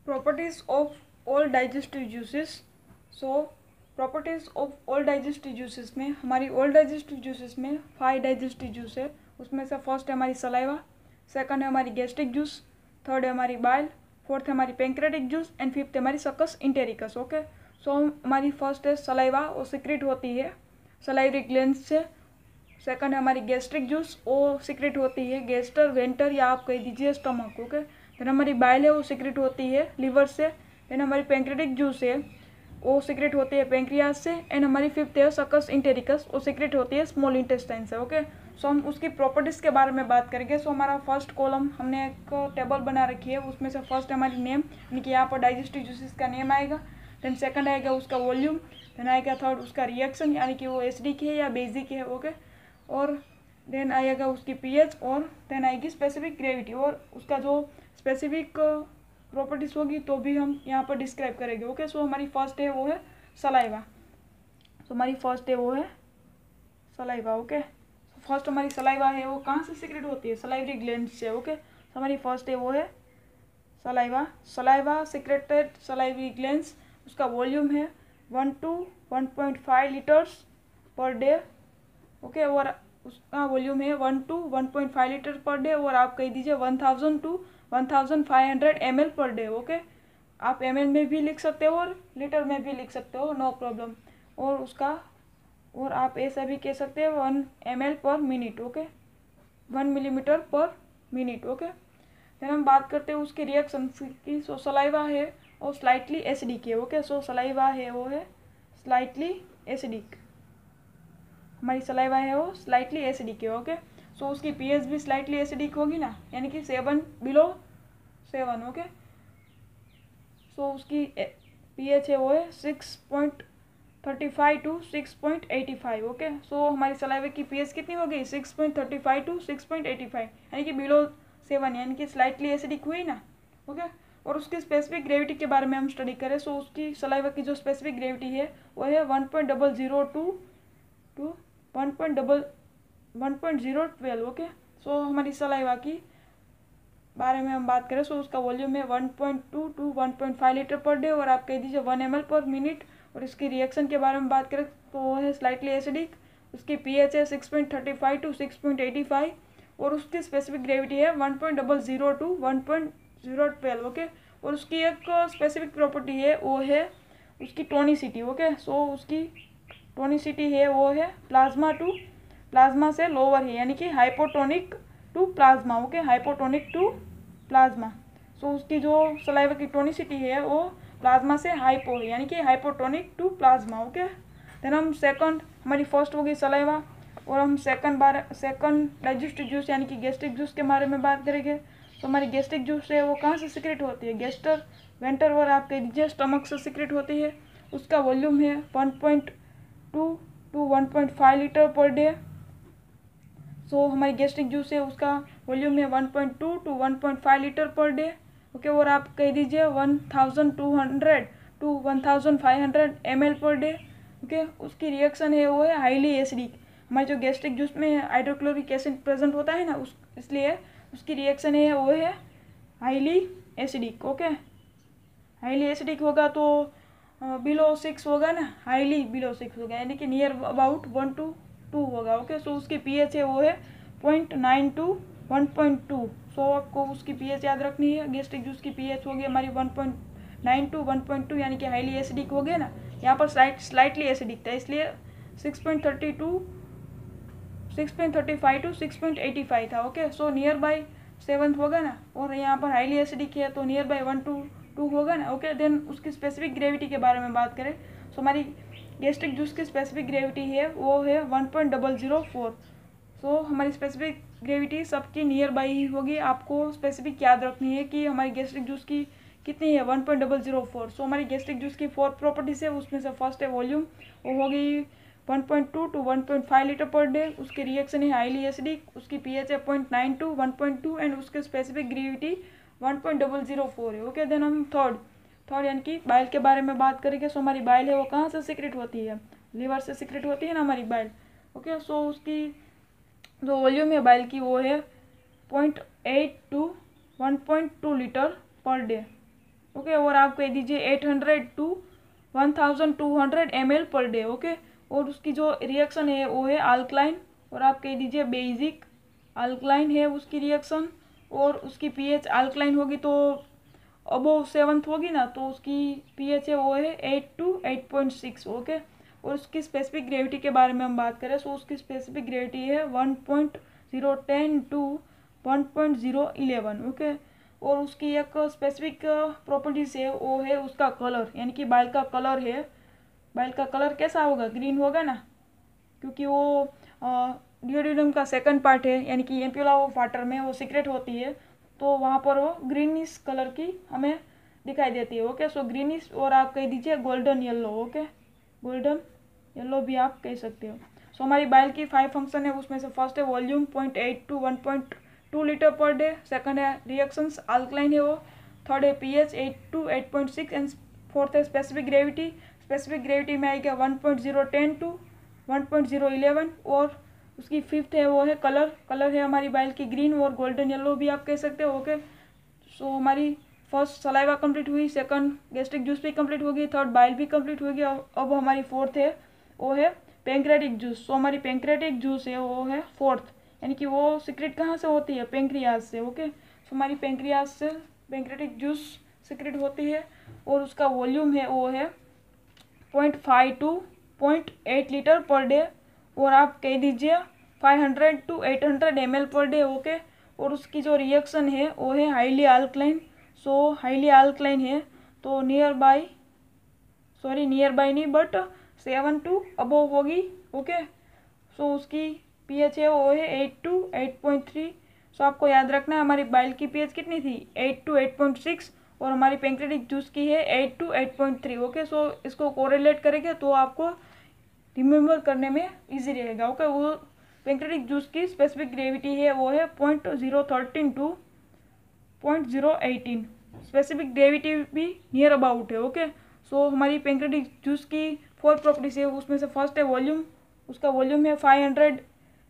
Properties of all digestive juices. So properties of all digestive juices में हमारी all digestive juices में 5 digestive juice है। उसमें से फर्स्ट है हमारी सलाइवा, सेकंड है हमारी गैस्ट्रिक जूस, थर्ड है हमारी बाइल, फोर्थ है हमारी पेंक्रेटिक जूस एंड फिफ्थ है हमारी सकस इंटेरिकस। ओके, सो हमारी फर्स्ट है सलाइवा, वो सिक्रेट होती है सलाइवरी ग्लैंड से। सेकंड है हमारी गैस्ट्रिक जूस, वो सिक्रेट होती है गैस्टर वेंटर या आप कह दीजिए स्टमक। ओके, देन हमारी बाइल है वो सिक्रेट होती है लिवर से। देन हमारी पेंक्रेटिक जूस है वो सिक्रेट होती है पेंक्रियाज से। एंड हमारी फिफ्थ है सकस इंटेरिकस, वो सिक्रेट होती है स्मॉल इंटेस्टाइन से। ओके, सो हम उसकी प्रॉपर्टीज़ के बारे में बात करेंगे। सो हमारा फर्स्ट कॉलम हमने एक टेबल बना रखी है, उसमें से फर्स्ट हमारी नेम, यानी कि यहाँ पर डाइजेस्टिव जूसेस का नेम आएगा। देन सेकंड आएगा उसका वॉल्यूम, देन आएगा थर्ड उसका रिएक्शन, यानी कि वो एसिडिक है या बेसिक है। ओके, और देन आएगा उसकी पीएच, और देन आएगी स्पेसिफिक ग्रेविटी, और उसका जो स्पेसिफिक प्रॉपर्टीज होगी तो भी हम यहाँ पर डिस्क्राइब करेंगे। ओके, सो हमारी फर्स्ट है वो है सलाइवा। सो हमारी फर्स्ट है वो है सलाइवा। ओके, फर्स्ट हमारी सलाइवा है वो कहाँ से सिक्रेट होती है, सलाइवरी ग्लैंड से। ओके, सो हमारी फर्स्ट है वो है saliva. Saliva secreted salivary glands, उसका वॉल्यूम है 1 to 1.5 litres per day. Okay, और उसका वॉल्यूम है 1 to 1.5 लीटर पर डे, और आप कह दीजिए 1000 to 1500 ml per day. Okay, आप ml में भी लिख सकते हो और लीटर में भी लिख सकते हो, नो प्रॉब्लम। और उसका, और आप ऐसा भी कह सकते हो 1 ml पर मिनट। ओके, 1 मिलीमीटर पर मिनट। ओके, फिर हम बात करते हैं उसके रिएक्शन की। सो सलाइवा है और स्लाइटली एसिडिक है। ओके, सो सलाइवा है वो है स्लाइटली एसिडिक, हमारी सलाइवा है वो स्लाइटली एसिडिक है। ओके, सो उसकी पीएच भी स्लाइटली एसिडिक होगी ना, यानी कि 7 बिलो 7। ओके, सो उसकी पीएच है वो है 6.35 to 6.85। ओके, सो हमारी सलाइवा की पीएच कितनी हो गई, 6.35 to 6.85, यानी कि बिलो 7, यानी कि स्लाइटली एसिडिक हुई ना। ओके, और उसकी स्पेसिफिक ग्रेविटी के बारे में हम स्टडी करें। सो उसकी सलाइवा की जो स्पेसिफिक ग्रेविटी है वो है 1.002 to 1.012। ओके, सो हमारी सलाइवा की बारे में हम बात करें। सो उसका वॉल्यूम है 1.2 to 1.5 लीटर पर डे, और आप कह दीजिए 1 ml पर मिनट। और इसकी रिएक्शन के बारे में बात करें तो वो है स्लाइटली एसिडिक, उसकी पीएच है 6.35 to 6.85, और उसकी स्पेसिफिक ग्रेविटी है 1.00 to 1.012। ओके, और उसकी एक स्पेसिफिक प्रॉपर्टी है वो है उसकी टोनिसिटी। ओके, सो उसकी टोनिसिटी है वो है प्लाज्मा से लोअर है, यानी कि hypotonic to plasma. Okay, hypotonic to plasma. So उसकी जो सलाइवा की टोनिसिटी है वो प्लाज्मा से हाइपो है, यानी कि hypotonic to plasma. Okay, then हम सेकंड, हमारी फर्स्ट होगी सलाइवा, और हम सेकंड डाइजेस्टिव जूस यानी कि गैस्ट्रिक जूस के बारे में बात करेंगे। तो हमारी गैस्ट्रिक जूस है वो कहाँ से सिक्रेट होती है, गैस्टर वेंटर, और आप कह दीजिए स्टमक से सिक्रेट होती है। उसका वॉल्यूम है 1.2 to 1.5 litre per day. So हमारी गैस्ट्रिक जूस है उसका वॉल्यूम है 1.2 to 1.5 litre per day. Okay, और आप कह दीजिए 1200 to 1500 ml per day. Okay, उसकी रिएक्शन है वो है हाईली एसिडिक। हमारे जो गैस्ट्रिक जूस में हाइड्रोक्लोरिक एसिड प्रेजेंट होता है ना, इसलिए उसकी रिएक्शन है वो है highly acidic. Okay, highly acidic होगा तो बिलो 6 होगा ना, हाईली बिलो 6 होगा, यानी कि नियर अबाउट 1 to 2 होगा। ओके, सो उसकी पीएच है वो है 0.9 to 1.2। सो आपको उसकी पीएच याद रखनी है। गैस्ट्रिक जूस की पीएच होगी हमारी 1.9 to 1.2, यानी कि हाईली एसिडिक हो गया ना। यहाँ पर स्लाइटली एसिडिक था, इसलिए 6.35 to 6.85 था। ओके, सो नियर बाई 7 होगा ना, और यहाँ पर हाईली एसिडिक है तो नियर बाई 1 to 2 होगा ना। ओके, देन उसकी स्पेसिफिक ग्रेविटी के बारे में बात करें। सो हमारी गैस्ट्रिक जूस की स्पेसिफिक ग्रेविटी है वो है 1.004। सो हमारी स्पेसिफिक ग्रेविटी सबकी नियर बाई ही होगी। आपको स्पेसिफिक याद रखनी है कि हमारी गैस्ट्रिक जूस की कितनी है, 1.004। सो हमारी गैस्ट्रिक जूस की 4 प्रॉपर्टीज है, उसमें से फर्स्ट है वॉल्यूम, वो होगी 1.2 to 1.5 लीटर पर डे। उसकी रिएक्शन है हाईली एसिडिक, उसकी पीएच है 0.9 to 1.2, एंड उसके स्पेसिफिक ग्रेविटी 1.004 है। ओके, देन हम थर्ड यानी कि बाइल के बारे में बात करेंगे। सो हमारी बाइल है वो कहाँ से सिक्रेट होती है, लीवर से सिक्रेट होती है ना हमारी बाइल। ओके, सो उसकी जो वॉल्यूम है बाइल की वो है 0.8 to 1.2 litre per day. Okay, और आप कह दीजिए 800 to 1200 ml per day. Okay, और उसकी जो रिएक्शन है वो है अल्कलाइन, और आप कह दीजिए बेसिक अल्कलाइन है उसकी रिएक्शन, और उसकी पीएच अल्कलाइन होगी तो अबोव 7th होगी ना, तो उसकी पीएच है वो है 8 to 8.6। ओके, और उसकी स्पेसिफिक ग्रेविटी के बारे में हम बात करें तो उसकी स्पेसिफिक ग्रेविटी है 1.010 to 1.011। ओके, और उसकी एक स्पेसिफिक प्रॉपर्टीज है वो है उसका कलर, यानी कि बाइल का कलर है। बाइल का कलर कैसा होगा? ग्रीन होगा ना, क्योंकि वो डिओडिनम का सेकंड पार्ट है, यानी कि एम्प्यूला ऑफ वाटर में वो सीक्रेट होती है, तो वहाँ पर वो ग्रीनिश कलर की हमें दिखाई देती है। ओके, सो ग्रीनिश, और आप कह दीजिए golden yellow. Okay, golden yellow भी आप कह सकते हो। सो हमारी बाइल की 5 फंक्शन है, उसमें से फर्स्ट है volume 0.8 to 1.2 litre per day, second है रिएक्शंस अल्कलाइन है वो, थर्ड है पीएच 8 to 8.6, एंड फोर्थ है स्पेसिफिक ग्रेविटी। स्पेसिफिक ग्रेविटी में आएगा 1.010 to 1.011, और उसकी फिफ्थ है वो है कलर। कलर है हमारी बाइल की ग्रीन और गोल्डन येलो भी आप कह सकते हो। ओके, सो हमारी फर्स्ट सलाइवा कंप्लीट हुई, सेकंड गैस्ट्रिक जूस भी कंप्लीट होगी, थर्ड बाइल भी कंप्लीट होगी। अब हमारी फोर्थ है वो है पेंक्रेटिक जूस। सो हमारी पेंक्रेटिक जूस है वो है फोर्थ, यानी कि वो सीक्रेट कहाँ से होती है? पेंक्रियाज से। ओके, सो हमारी पेंक्रियाज से पेंक्रेटिक जूस सीक्रेट होती है, और उसका वॉल्यूम है वो है 0.5 to 0.8 लीटर पर डे, और आप कह दीजिए 500 to 800 ml per day. Okay, और उसकी जो रिएक्शन है वो है हाईली अल्कलाइन। सो हाईली अल्कलाइन है तो नियर बाई नहीं बट 7 to अबोव होगी। ओके, सो उसकी पीएच है वो है 8 to 8.3। सो आपको याद रखना है हमारी बाइल की पीएच कितनी थी? 8 to 8.6, और हमारी पेंक्रेटिक जूस की है 8 to 8.3। ओके, सो इसको कोरिलेट करेंगे तो आपको रिमेम्बर करने में इजी रहेगा। ओके, वो पेंक्रेटिक जूस की स्पेसिफिक ग्रेविटी है वो है 0.013 to 0.018। स्पेसिफिक ग्रेविटी भी नियर अबाउट है। ओके, सो हमारी पेंक्रेटिक जूस की 4 प्रॉपर्टीज है, उसमें से फर्स्ट है वॉल्यूम। उसका वॉल्यूम है 500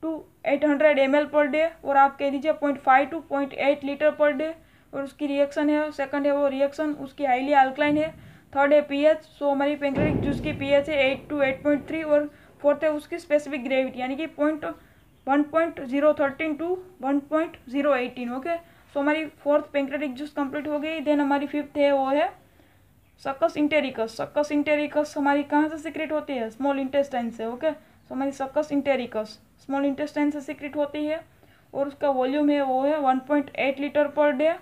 to 800 ml पर डे, और आप कह दीजिए 0.5 to 0.8 लीटर पर डे। और उसकी रिएक्शन है, सेकंड है वो रिएक्शन उसकी हाईली अल्कलाइन है, थर्ड है पीएच। सो हमारी पेंक्रेटिक जूस की पीएच है 8 to 8.3, और फोर्थ है उसकी स्पेसिफिक ग्रेविटी, यानी कि 1.013 to 1.018। ओके, सो हमारी फोर्थ पेंक्रेटिक जूस कंप्लीट हो गई। देन हमारी फिफ्थ है वो है सक्कस इंटेरिकस। सक्कस इंटेरिकस हमारी कहाँ से सीक्रेट होती है? स्मॉल इंटेस्टाइन से। ओके, सो हमारी सक्कस इंटेरिकस स्मॉल इंटेस्टाइन से सीक्रेट होती है, और उसका वॉल्यूम है वो है 1.8 लीटर पर डे।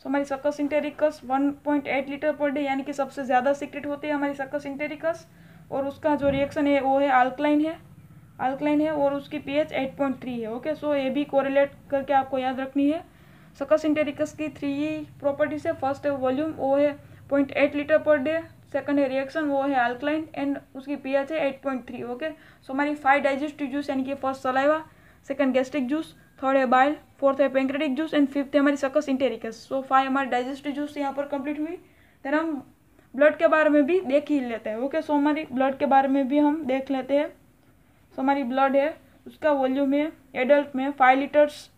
सो हमारी succus entericus 1.8 litre per day, यानी कि सबसे ज़्यादा सीक्रेट होती है हमारी सक्कस इंटेरिकस, और उसका जो रिएक्शन है वो है अल्कलाइन है, और उसकी पीएच 8.3 है। ओके, सो ये भी कोरिलेट करके आपको याद रखनी है। सक्कस इंटेरिकस की 3 प्रॉपर्टीज है, फर्स्ट है वॉल्यूम वो है 0.8 लीटर पर डे, सेकंड है रिएक्शन वो है अल्कलाइन, एंड उसकी पीएच है 8.3। ओके, सो हमारी 5 डाइजेस्टिव जूस, यानी कि first saliva, second gastric juice, third है बाइल, फोर्थ है पेंक्रेटिक जूस, एंड फिफ्थ है हमारी सक्कस इंटेरिकस। सो 5 हमारी डाइजेस्टिव जूस यहाँ पर कंप्लीट हुई। देन हम ब्लड के बारे में भी देख ही लेते हैं। ओके, सो हमारी ब्लड के बारे में भी हम देख लेते हैं। सो हमारी ब्लड है उसका वॉल्यूम है एडल्ट में 5 लीटर्स।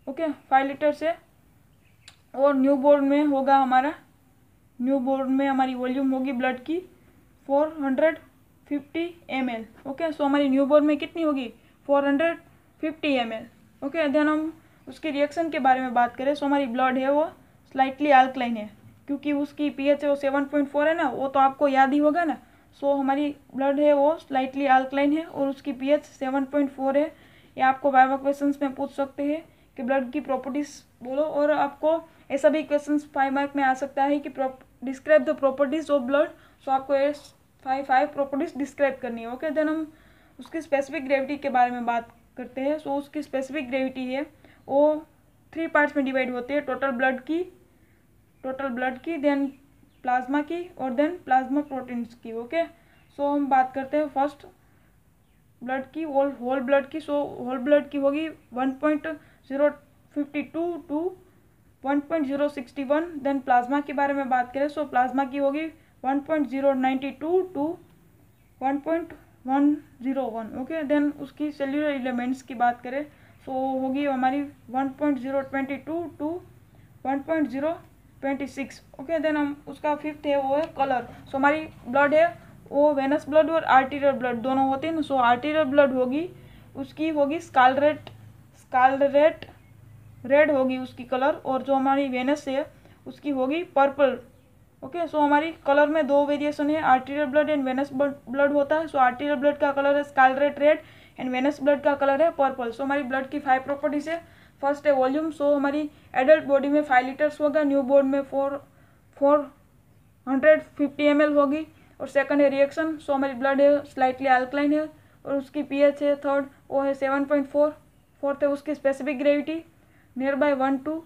ओके, 5 लीटर्स है, और न्यूबॉर्न में होगा न्यूबॉर्न में हमारी वॉल्यूम होगी ब्लड की 450 ml। ओके, सो हमारी न्यूबॉर्न में कितनी होगी? 450 ml। ओके, देन हम उसकी रिएक्शन के बारे में बात करें। सो हमारी ब्लड है वो स्लाइटली अल्कलाइन है, क्योंकि उसकी पीएच है वो 7.4 है ना, वो तो आपको याद ही होगा ना। सो हमारी ब्लड है वो स्लाइटली अल्कलाइन है, और उसकी पीएच 7.4 है। ये आपको वाइवा क्वेश्चंस में पूछ सकते हैं कि ब्लड की प्रॉपर्टीज बोलो, और आपको ऐसा भी क्वेश्चंस 5 मार्क में आ सकता है कि describe the properties of blood. So आपको ये 5 प्रॉपर्टीज डिस्क्राइब करनी है। ओके, देन हम उसकी स्पेसिफिक ग्रेविटी के बारे में बात करते हैं। सो उसकी स्पेसिफिक ग्रेविटी है वो 3 पार्ट्स में डिवाइड होती है, टोटल ब्लड की, देन प्लाज्मा की, और देन प्लाज्मा प्रोटीन्स की। ओके, सो हम बात करते हैं फर्स्ट ब्लड की, होल ब्लड की। सो होल ब्लड की होगी 1.052 to 1.061। देन प्लाज्मा के बारे में बात करें, सो प्लाज्मा की होगी 1.092 to 1.101। ओके, देन उसकी सेल्यूलर एलिमेंट्स की बात करें, सो होगी हमारी 1.022 to 1.0 26। ओके, देन हम उसका फिफ्थ है वो है कलर। सो हमारी ब्लड है वो वेनस ब्लड और आर्टीरियल ब्लड दोनों होते हैं ना। सो आर्टीरियल ब्लड होगी, उसकी होगी स्कारलेट रेड होगी उसकी कलर, और जो हमारी वेनस है उसकी होगी पर्पल। ओके, सो हमारी कलर में दो वेरिएशन है, arterial blood and venous blood होता है। सो आर्टीरियल ब्लड का कलर है scarlet red and venous blood का कलर है पर्पल। सो हमारी ब्लड की 5 प्रॉपर्टीज है। फर्स्ट है वॉल्यूम। सो हमारी एडल्ट बॉडी में 5 लीटर्स होगा, न्यू बॉर्न में 450 ml होगी। और सेकंड है रिएक्शन। सो हमारी ब्लड है स्लाइटली अल्कलाइन है और उसकी pH है थर्ड वो है 7.4। फोर्थ है उसकी specific gravity near by 1 to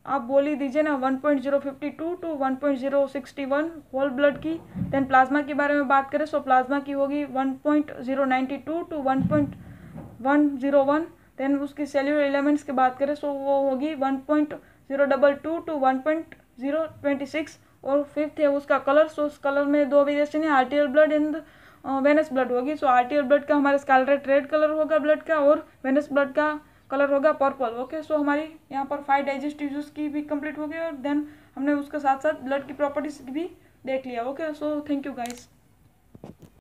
आप बोल ही दीजिए ना 1.052 to 1.061 होल ब्लड की। देन प्लाज्मा के बारे में बात करें, सो प्लाज्मा की होगी 1.092 to 1.101। देन उसकी सेल्यूलर एलिमेंट्स की बात करें, सो वो होगी 1.022 to 1.026। और फिफ्थ है उसका कलर। सो उस कलर में दो वेरिएशन है, arterial blood and venous blood होगी। सो आर्टीरियल ब्लड का हमारा स्कारलेट रेड कलर होगा ब्लड का, और वेनस ब्लड का कलर होगा पर्पल। ओके, सो हमारी यहाँ पर 5 डाइजेस्टिव टिश्यूज की भी कंप्लीट हो गई, और देन हमने उसके साथ साथ ब्लड की प्रॉपर्टीज भी देख लिया। Okay, so thank you guys.